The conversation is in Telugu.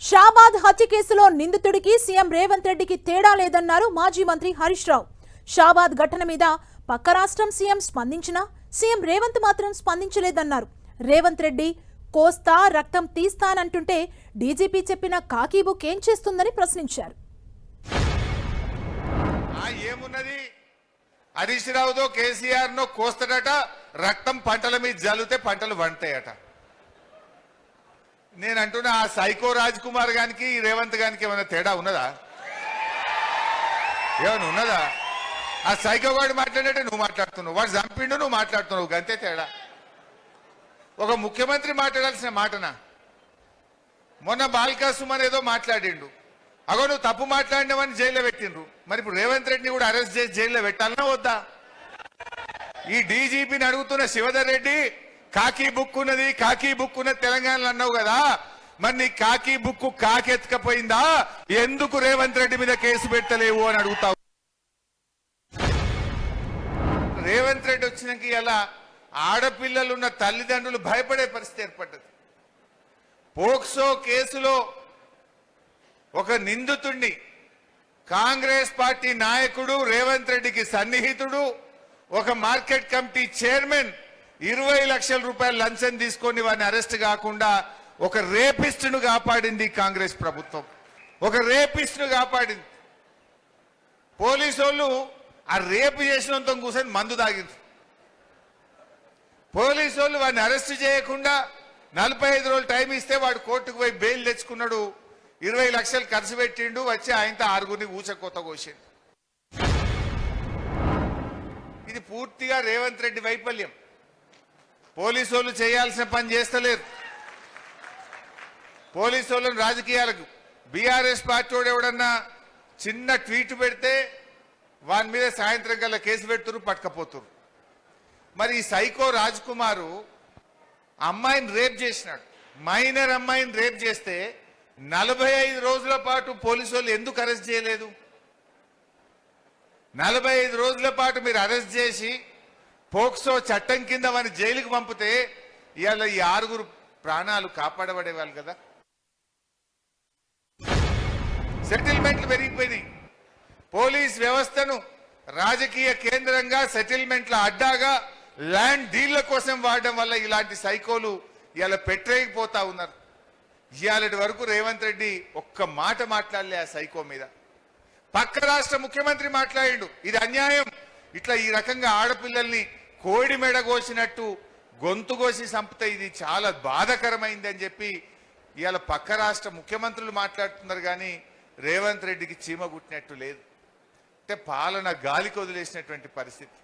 షాబాద్ హత్య కేసులో నిందితుడికి సీఎం రేవంత్ రెడ్డికి తేడా లేదన్నారు మాజీ మంత్రి హరీష్ రావు. షాబాద్ ఘటన మీద పక్క రాష్ట్రం సీఎం స్పందించినా సీఎం రేవంత్ మాత్రం స్పందించలేదన్నారు. రేవంత్ రెడ్డి కోస్తా రక్తం తీస్తానంటుంటే డీజీపీ చెప్పిన కాకీ బుక్ ఏం చేస్తుందని ప్రశ్నించారు. హరీష్ రావుతో కేసీఆర్ నో కోస్తాడట, రక్తం పంటల మీద జల్లితే పంటలు వంటాయట. నేను అంటున్నా ఆ సైకో రాజ్ కుమార్ గానికి రేవంత్ గానికి ఏమైనా తేడా ఉన్నదా? ఏమైనా ఉన్నదా? ఆ సైకో వాడు మాట్లాడినట్టే నువ్వు మాట్లాడుతున్నావు, వాడు చంపిండు నువ్వు మాట్లాడుతున్నావు, గంతే తేడా. ఒక ముఖ్యమంత్రి మాట్లాడాల్సిన మాటనా? మొన్న బాల్కా సుమన్ ఏదో మాట్లాడిండు, అగో నువ్వు తప్పు మాట్లాడినావని జైల్లో పెట్టిండ్రు. మరి ఇప్పుడు రేవంత్ రెడ్డిని కూడా అరెస్ట్ చేసి జైల్లో పెట్టాలన్నా వద్దా? ఈ డీజీపీని అడుగుతున్న శివధర్ రెడ్డి, కాకీ బుక్ ఉన్నది, కాకీ బుక్ ఉన్నది తెలంగాణలో అన్నావు కదా, మరి నీ కాకీ బుక్ కాకెత్తుకపోయిందా? ఎందుకు రేవంత్ రెడ్డి మీద కేసు పెట్టలేవు అని అడుగుతావు. రేవంత్ రెడ్డి వచ్చినాక ఇలా ఆడపిల్లలున్న తల్లిదండ్రులు భయపడే పరిస్థితి ఏర్పడ్డది. పోక్సో కేసులో ఒక నిందితుడిని కాంగ్రెస్ పార్టీ నాయకుడు, రేవంత్ రెడ్డికి సన్నిహితుడు, ఒక మార్కెట్ కమిటీ చైర్మన్ 20 లక్షల రూపాయలు లంచం తీసుకొని వారిని అరెస్ట్ కాకుండా ఒక రేపిస్ట్ను కాపాడింది కాంగ్రెస్ ప్రభుత్వం. ఒక రేపిస్ట్ను కాపాడింది. పోలీసు వాళ్ళు ఆ రేపు చేసినంత కూర్చొని మందు తాగింది. పోలీసు వాళ్ళు వాడిని అరెస్ట్ చేయకుండా 45 రోజులు టైం ఇస్తే వాడు కోర్టుకు పోయి బెయిల్ తెచ్చుకున్నాడు. 20 లక్షలు ఖర్చు పెట్టిండు, వచ్చి ఆయనతో 6గురిని ఊచకోత కోసిండు. ఇది పూర్తిగా రేవంత్ రెడ్డి వైఫల్యం. పోలీసు వాళ్ళు చేయాల్సిన పని చేస్తలేరు. పోలీసు వాళ్ళని రాజకీయాలకు బీఆర్ఎస్ పార్టీ వాడు ఎవడన్నా చిన్న ట్వీట్ పెడితే వాని మీద సాయంత్రం కల్లా కేసు పెడుతున్నారు, పట్టుకపోతున్నారు. మరి ఈ సైకో రాజ్ కుమారు అమ్మాయిని రేప్ చేసినాడు. మైనర్ అమ్మాయిని రేప్ చేస్తే 45 రోజుల పాటు పోలీసు వాళ్ళు ఎందుకు అరెస్ట్ చేయలేదు? 45 రోజుల పాటు మీరు అరెస్ట్ చేసి పోక్సో చట్టం కింద వారిని జైలుకు పంపితే ఇవాళ ఈ 6గురు ప్రాణాలు కాపాడబడేవాళ్ళు కదా. సెటిల్మెంట్లు పెరిగిపోయినాయి. పోలీస్ వ్యవస్థను రాజకీయ కేంద్రంగా, సెటిల్మెంట్ల అడ్డాగా, ల్యాండ్ డీళ్ల కోసం వాడడం వల్ల ఇలాంటి సైకోలు ఇవాళ పెట్టేయకపోతా ఉన్నారు. ఇవాళటి వరకు రేవంత్ రెడ్డి ఒక్క మాట మాట్లాడలే ఆ సైకో మీద. పక్క రాష్ట్ర ముఖ్యమంత్రి మాట్లాడిండు, ఇది అన్యాయం, ఇట్లా ఈ రకంగా ఆడపిల్లల్ని కోడి మెడ కోసినట్టు గొంతు కోసి చంపితే ఇది చాలా బాధకరమైంది అని చెప్పి ఇవాళ పక్క రాష్ట్ర ముఖ్యమంత్రులు మాట్లాడుతున్నారు. కానీ రేవంత్ రెడ్డికి చీమ గుట్టినట్టు లేదు. అంటే పాలన గాలికి వదిలేసినటువంటి పరిస్థితి.